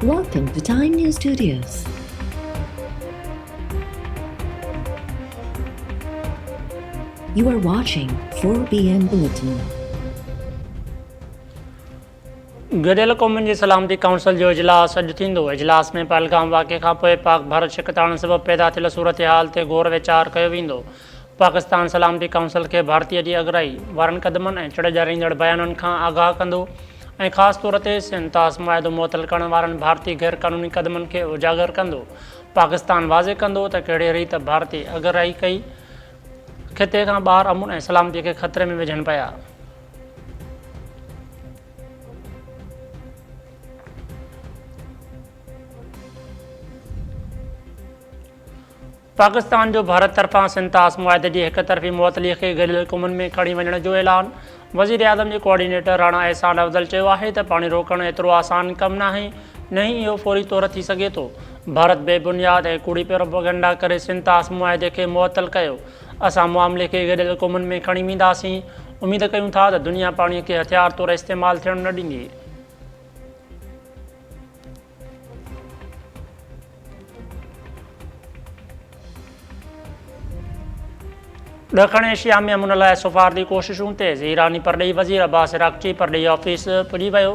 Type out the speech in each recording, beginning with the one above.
Welcome to Time News Studios. You are watching 4BN Bulletin. गडियल क़ौमुनि जी सलामती council जो इजलास अॼु थींदो। इजलास में पहलगाम वाक़े खां पोइ पाक भारत शिकताण सबबि पैदा थियल सूरत हाल ते गौर वीचार कयो वेंदो। पाकिस्तान सलामती काउंसिल खे भारतीय जी अॻराई वारनि क़दमनि ऐं चिड़जारींदड़ बयाननि खां आगाह कंदो ऐं ख़ासि तौर ते सिंतास मुआहिदो मुअतल करण वारनि भारतीय गैर क़ानूनी क़दमनि खे उजागर कंदो। पाकिस्तान वाज़े कंदो त कहिड़े रीत भारतीय अॻराई कई ख़िते खां ॿाहिरि अमुन ऐं सलामतीअ खे ख़तरे में विझनि पिया। पाकिस्तान जो भारत तरफ़ां सिंतास मुआहिदे जी हिक तरफ़ी मुअतलीअ खे गडियल क़ौमुनि में खणी वञण जो ऐलान। वज़ीर आज़म जे कोऑर्डिनेटर राणा एहसान अफ़ज़ल चयो आहे त पाणी रोकणु एतिरो आसान कमु नाहे, न ई इहो फौरी तौर थी सघे थो। भारत बेबुनियाद ऐं कूड़ी प्रोपेगेंडा करे सिंतास मुआहिदे खे मुअतल कयो। असां मामले खे गडियल क़ौमुनि में खणी वेंदासीं। उमेद कयूं था त दुनिया पाणीअ खे हथियार तौरु इस्तेमालु थियणु न ॾींदी। ॾखण एशिया में अमुन लाइ सफ़ारती कोशिशूं तेज़। ईरानी परॾेही वज़ीर अब्बास इराक़ची परॾेही ऑफिस पुॼी वियो।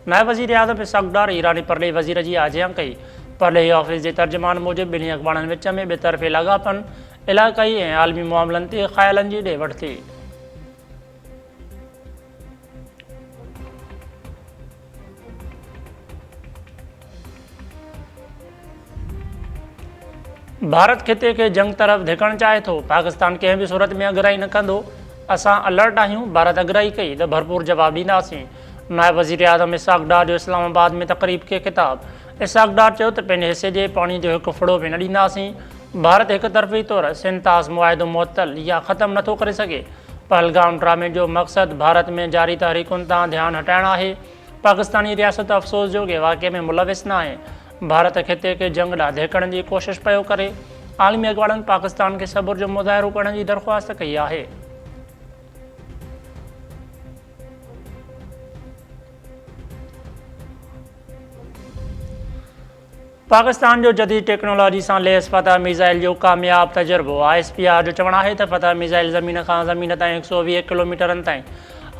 नायब वज़ीर आज़म इसहाक़ डार ईरानी परॾेही वज़ीर जी आजियां कई। परॾेही ऑफिस जे तर्जुमान मूजिबि ॿिन्ही अॻवाननि विच में ॿितरफ़े लाॻापन, इलाक़ाई ऐं आलमी मामलनि ते ख़्यालनि जी ॾे वठि थी। भारत ख़िते खे जंग तरफ़ धिकणु चाहे थो। पाकिस्तान कंहिं बि सूरत में अॻराई न कंदो। असां अलर्ट आहियूं। भारत अॻराई कई त भरपूर जवाबु ॾींदासीं। नायब वज़ीर आज़म इसहाक़ डार जो इस्लामाबाद में तक़रीब खे ख़िताब। इसहाक़ डार चयो त पंहिंजे हिसे जे पाणी जो हिकु फुड़ो बि न ॾींदासीं। भारत हिक तरफ़ी तौरु सिंतास मुआहिदो मुअतल या ख़तमु नथो करे सघे। पहलगाम ड्रामे जो मक़सदु भारत में जारी तहरीकुनि तां ध्यानु हटाइणु आहे। पाकिस्तानी रियासत अफ़सोस जो के वाक़े में मुलविस न आहे। भारत ख़िते खे जंग ॾांहुं धिकण जी कोशिश पियो करे। आलमी अॻवाननि पाकिस्तान खे सबुर जो मुज़ाहिरो करण जी दरख़्वास्त कई आहे। पाकिस्तान जो जदीद टेक्नोलॉजी सां लैस फ़तह मिज़ाइल जो कामयाब तजुर्बो। ISPR जो चवणु आहे त फ़तह मिज़ाइल ज़मीन खां ज़मीन ताईं 120 किलोमीटरनि ताईं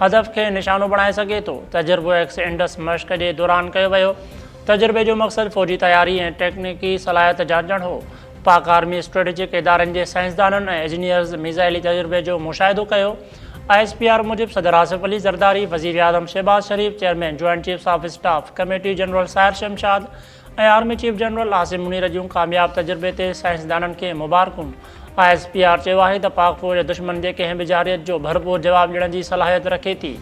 हदफ़ खे निशानो बणाए सघे थो। तजुर्बो एक्स इंडस मश्क जे दौरान कयो वियो। तजुर्बे जो मक़सदु फ़ौजी तयारी ऐं टेक्निकी सलाहियत जांचणु हो। पाक आर्मी स्ट्रेटेजिक इदारनि जे साइंसदाननि ऐं इंजीनियर्स मिज़ाइली तजुर्बे जो मुशाहिदो कयो। ISPR मूजिबि सदर आसिफ अली ज़रदारी, वज़ीर आज़म Shahbaz Sharif, chairman joint chiefs of staff committee general Sahir Shamshad ऐं army chief general Asim Munir जूं कामयाब तजुर्बे ते साइंसदाननि खे मुबारकूं। ISPR चयो आहे त पाक फ़ौज दुश्मन जे कंहिं बि जारियत जो भरपूर जवाबु ॾियण जी सलाहियत रखे थी।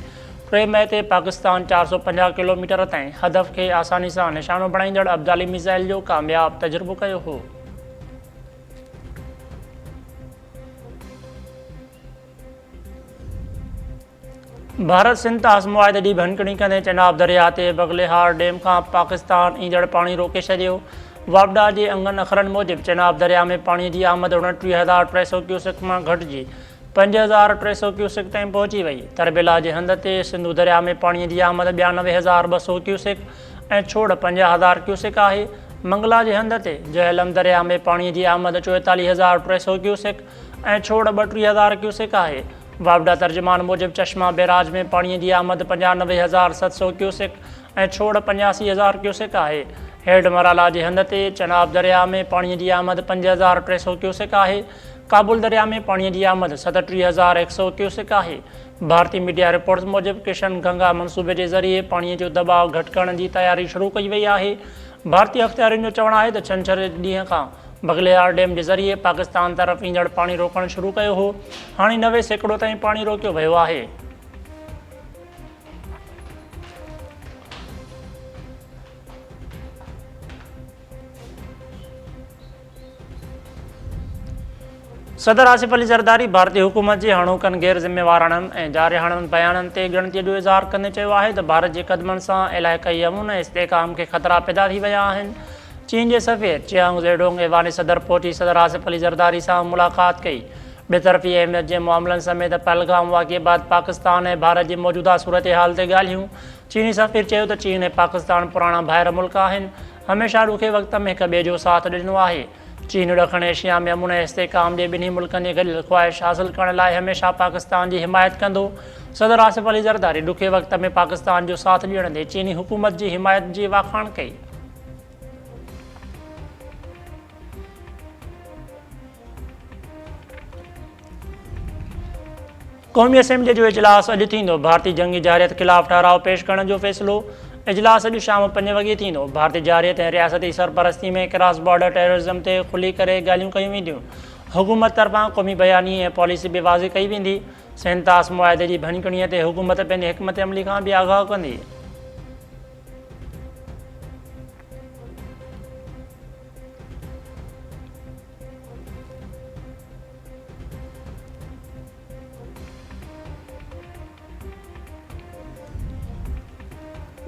3 मई ते पाकिस्तान 450 किलोमीटर ताईं हदफ़ खे आसानी सां निशानो बणाईंदड़ अब्दाली मिज़ाइल जो कामयाब तजुर्बो कयो हो। भारत सिंतास मुआहिदे जी भनकड़ी कंदे चेनाब दरिया ते बगलेहार डैम खां पाकिस्तान ईंदड़ पाणी रोके छॾियो। वापडा जे अंगनि अख़रनि मूजिबि चेनाब दरिया में पाणीअ जी आमद 29,300 क्यूसेक मां घटिजी 5,300 क्यूसेक ताईं पहुची वई। तरबेला जे हंध ते सिंधु दरिया में पाणीअ जी आमद 92,200 क्यूसेक ऐं छोड़ 50,000 क्यूसेक आहे। मंगला जे हंध ते जहलम दरिया में पाणीअ जी आमद 44,300 क्यूसेक ऐं छोड़ 32,000 क्यूसेक आहे। वापडा तर्जुमान मूजिबि चश्मा बैराज में पाणीअ जी आमद 95,700 क्यूसेक ऐं छोड़ 85,000 क्यूसेक आहे। हेड मराला जे हंध ते चेनाब दरिया में पाणीअ जी आमद 5,300 क्यूसेक आहे। काबुल दरिया में पाणीअ जी आमद 37,100 क्यूसेक आहे। भारतीय मीडिया रिपोर्ट्स मूजिबि किशन गंगा मनसूबे जे ज़रिए पाणीअ जो दबाव घटि करण जी तयारी शुरू कई वई आहे। भारतीय अख़्तियारियुनि जो चवणु आहे त छंछरु ॾींहं खां बगलेहार डैम जे ज़रिए पाकिस्तान तरफ़ ईंदड़ पाणी रोकणु शुरू कयो हो। हाणे 90% ताईं पाणी रोकियो वियो आहे। सदर आसिफ अली ज़रदारी भारतीय हुकूमत जे हाणोकनि गैर ज़िम्मेवारनि ऐं जारिहाणनि बयाननि ते ॻणतीअ जो इज़हार कंदे चयो आहे त भारत जे क़दमनि सां इलाइक़ाई अमन ऐं इस्तेहकाम खे ख़तरा पैदा थी विया आहिनि। चीन जे सफ़ीर चियांग ज़ेडोंग ऐवान सदर पहुची सदर आसिफ अली ज़रदारी सां मुलाक़ात कई। बेतरफ़ी अहमियत जे मामलनि समेत पहलगाम वाक़े बाद पाकिस्तान ऐं भारत जी मौजूदा सूरत हाल ते ॻाल्हियूं। चीनी सफ़ीर चयो त चीन ऐं पाकिस्तान पुराणा भाइर मुल्क आहिनि, हमेशह ॾुखे वक़्त में हिक ॿिए जो साथ ॾिनो आहे। चीन ॾखण एशिया में अमुन ऐं इस्तेहकाम जे ॿिन्ही मुल्कनि जी गॾियल ख़्वाहिश हासिल करण लाइ हमेशह पाकिस्तान जी हिमायत कंदो। सदर आसिफ अली ज़रदारी ॾुखे वक़्त में पाकिस्तान जो साथ ॾियण ते चीनी हुकूमत जी हिमायत जी वाखाण कई। क़ौमी असेंबली जो इजलास अॼु थींदो। भारतीय जंगी जारियत ख़िलाफ़ ठहराव पेश करण जो फ़ैसिलो। इजलास अॼु शाम 5 वॻे थींदो। भारतीय जारियत ऐं रियासती सरपरस्ती में क्रॉस बॉर्डर टेररिज़म ते खुली करे ॻाल्हियूं कयूं वेंदियूं। हुकूमत तरफ़ां क़ौमी बयानी ऐं पॉलिसी बि वाज़े कई वेंदी। सेंतास मुआहिदे जी भञकणीअ ते हुकूमत पंहिंजी हिकमत अमली खां बि आगाह कंदी।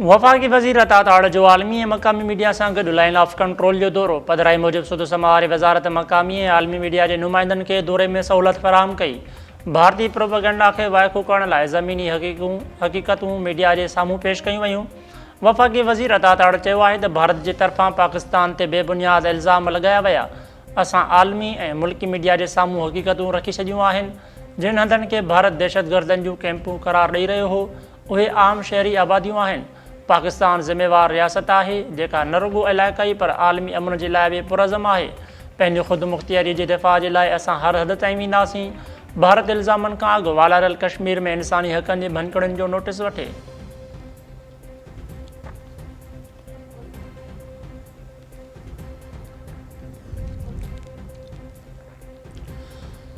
वफ़ाक़ी वज़ीर अता ताड़ जो आलमी ऐं मक़ामी मीडिया सां गॾु लाइन ऑफ कंट्रोल जो दौरो। पधिराई मूजिबि सुदो समावारी वज़ारत मक़ामी ऐं आलमी मीडिया जे नुमाइंदनि खे दौरे में सहूलियत फ़राहम कई। भारतीय प्रोपेगेंडा खे वाइको करण लाइ ज़मीनी हक़ीक़तूं मीडिया जे साम्हूं पेश कयूं वयूं। वफ़ाक़ी वज़ीर अता ताड़ चयो आहे त भारत जे तरफ़ां पाकिस्तान ते बेबुनियाद इल्ज़ाम लॻाया विया। असां आलमी ऐं मुल्की मीडिया जे साम्हूं हक़ीक़तूं रखी छॾियूं आहिनि। जिन हंधनि खे भारत दहशतगर्दनि जूं कैंपूं क़रार ॾेई रहियो हो, उहे आम शहरी आबादियूं आहिनि। पाकिस्तान ज़िम्मेवार रियासत आहे जेका न रुॻो इलाइक़ाई पर आलमी अमन जे लाइ बि पुरज़म आहे। पंहिंजो ख़ुदि मुख़्तियारी जे दिफ़ा जे लाइ असां हर हद ताईं वेंदासीं। भारत इल्ज़ामनि खां अॻु वालारल कश्मीर में इंसानी हक़नि जे भञकड़ियुनि जो नोटिस वठे।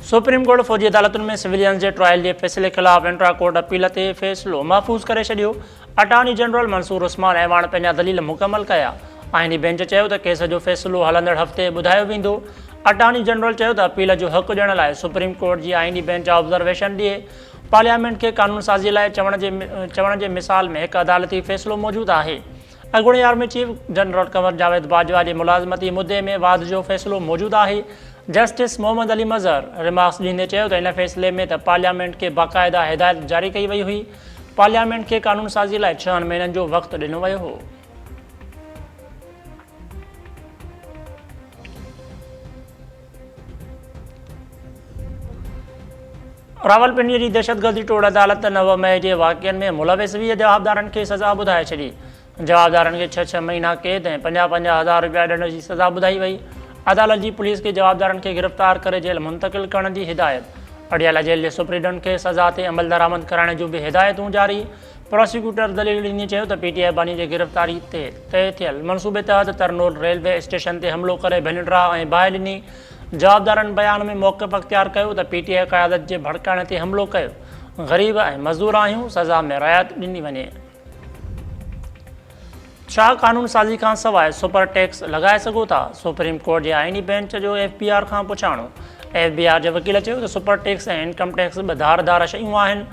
सुप्रीम कोर्ट फ़ौजी अदालतुनि में सिविलियन जे ट्रायल जे फ़ैसिले ख़िलाफ़ इंट्रा कोर्ट अपील ते फ़ैसिलो महफ़ूज़ करे छॾियो। अटॉर्नी जनरल मंसूर उस्मान ऐवान पंहिंजा दलील मुकमल कया। आईनी बेंच चयो त केस जो फ़ैसिलो हलंदड़ हफ़्ते ॿुधायो वेंदो। अटॉर्नी जनरल चयो त अपील जो हक़ ॾियण लाइ सुप्रीम कोर्ट जी आईनी बेंच ऑब्ज़र्वेशन ॾिए। पार्लियामेंट खे कानून साज़ी लाइ चवण जे मिसाल में हिकु अदालती फ़ैसिलो मौजूदु आहे। अॻूणे army chief general Qamar Javed Bajwa जे मुलाज़मती मुद्दे में वाद जो फ़ैसिलो मौजूदु आहे। जस्टिस मोहम्मद अली मज़हर रिमार्क्स ॾींदे चयो त इन फ़ैसिले में त पार्लियामेंट खे बाक़ाइदा हिदायत जारी कई वई हुई। पार्लियामेंट खे कानून साज़ी लाइ 6 महीननि जो वक़्तु ॾिनो वियो हो। रावलपिंडीअ जी दहशतगर्दी टोड़ अदालत 9 मई जे वाक़िअनि में मुलविस 20 जवाबदारनि खे सज़ा ॿुधाए छॾी। जवाबदारनि खे 6 महीना कैद ऐं 50,000 रुपया ॾियण जी सज़ा ॿुधाई वई। अदालत जी पुलिस खे जवाबदारनि खे गिरफ़्तार करे जेल मुंतक़िल करण जी हिदायत। अडियाला जेल जे सुप्रीडेंट खे सज़ा ते अमल दरामद कराइण जूं बि हिदायतूं जारी। प्रोसिक्यूटर दलील ॾींदे चयो त पीटीआई बानी जे गिरफ़्तारी ते तइ थियल मनसूबे तहत तरनोल रेलवे स्टेशन ते हमिलो करे भिनड्रा ऐं बाहि ॾिनी। जवाबदारनि बयान में मौक़िफ़ अख़्तियार कयो त पीटीआई क़यादत जे भड़काइण ते हमिलो कयो। ग़रीब ऐं मज़दूर आहियूं, सज़ा में रियायत ॾिनी वञे। छा कानून साज़ी खां सवाइ सुपर टैक्स लॻाए सघो था? सुप्रीम कोर्ट जे आईनी बेंच जो FBR खां पुछाणो। FBR जे वकील चयो त सुपर टैक्स ऐं इनकम टैक्स ॿ धारदार शयूं आहिनि।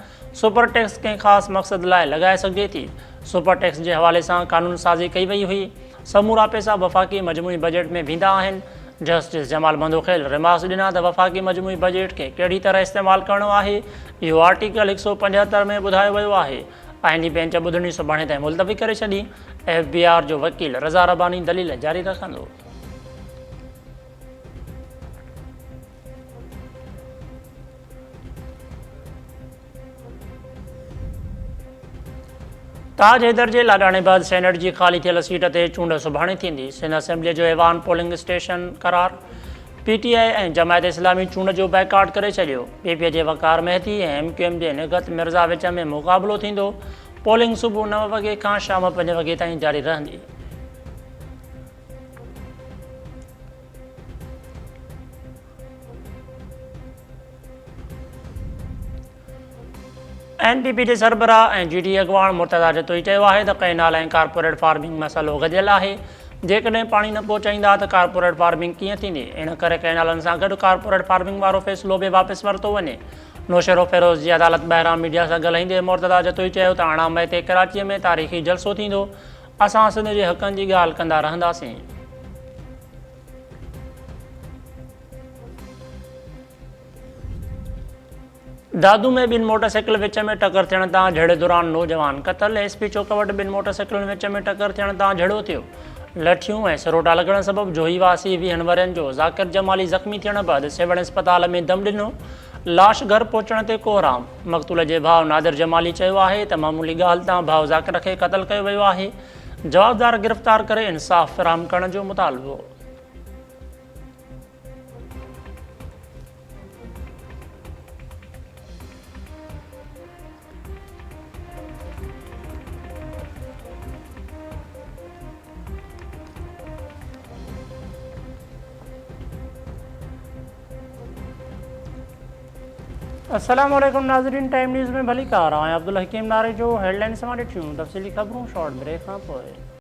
सुपर टैक्स कंहिं ख़ासि मक़सद लाइ लॻाए सघिजे थी। सुपर टैक्स जे हवाले सां कानून साज़ी कई वई हुई। समूरा पैसा वफ़ाक़ी मजमूई बजट में वेंदा आहिनि। जस्टिस जमाल मंदोखेल रिमार्क्स ॾिना त वफ़ाक़ी मजमूई बजट खे कहिड़ी तरह इस्तेमालु करणो आहे, इहो आर्टिकल 175 में ॿुधायो वियो आहे। आईनी बेंच ॿुधणी सुभाणे ताईं मुलतवी करे छॾी। FBR जो वकील रज़ा रबानी दलील जारी रखंदो। ताज हैदर जे लाॾाणेबाज़ सेनेट जी ख़ाली थियल सीट ते चूंड सुभाणे थींदी। सिंध असेंबलीअ जो ऐवान पोलिंग स्टेशन करार। PTI ऐं जमायत इस्लामी चूंड जो बैकाट करे छॾियो। PP जे वक़ार महती ऐं MQM जे निगत मिर्ज़ा विच में मुक़ाबिलो थींदो। पोलिंग सुबुह 9 वॻे खां शाम 5 वॻे ताईं जारी रहंदी। NPP जे सरबराह ऐं GD अॻवान मुर्तज़ा जतोई चयो आहे त कैनाल ऐं कारपोरेट फार्मिंग मसइलो गॾियल आहे। जेकॾहिं पाणी न पहुचाईंदा त कारपोरेट फार्मिंग कीअं थींदी? इन करे कैनालनि सां गॾु कारपोरेट फार्मिंग वारो फ़ैसिलो बि वापसि वरितो वञे। नौशरो फ़िरोज़ जी अदालत ॿाहिरां मीडिया सां ॻाल्हाईंदे मुर्तज़ा जतोई चयो त 18 मई ते कराचीअ में तारीख़ी जलसो थींदो। असां सिंध जे हक़नि जी ॻाल्हि कंदा रहंदासीं। दादू में ॿिनि मोटरसाइकिल विच में टकर थियण तां झड़े दौरान नौजवान क़तल। एसपी चौकवट ॿिनि मोटरसाइकिलुनि विच में टकर थियण तां झड़ो थियो। लठियूं ऐं सरोटा लॻण सबबि जोही वासी 20 वरियनि जो ज़ाकिर जमाली ज़ख़्मी थियण बैदि सिविल अस्पताल में दम ॾिनो। लाश घर पहुचण ते कोहराम। मक़तूल जे भाउ नादिर जमाली चयो आहे त मामूली ॻाल्हि तां भाउ ज़ाकिर खे क़तल कयो वियो आहे। जवाबदार गिरफ़्तार करे इंसाफ़ फ़राहम करण जो मुतालबो। अस्सलाम वालेकुम नाज़रीन, टाइम न्यूज़ में भली कार आहियां। अब्दुल हकीम नारे जो हेडलाइन सां ॾिठियूं तफ़सीली ख़बरूं शॉर्ट ब्रेक खां पोइ।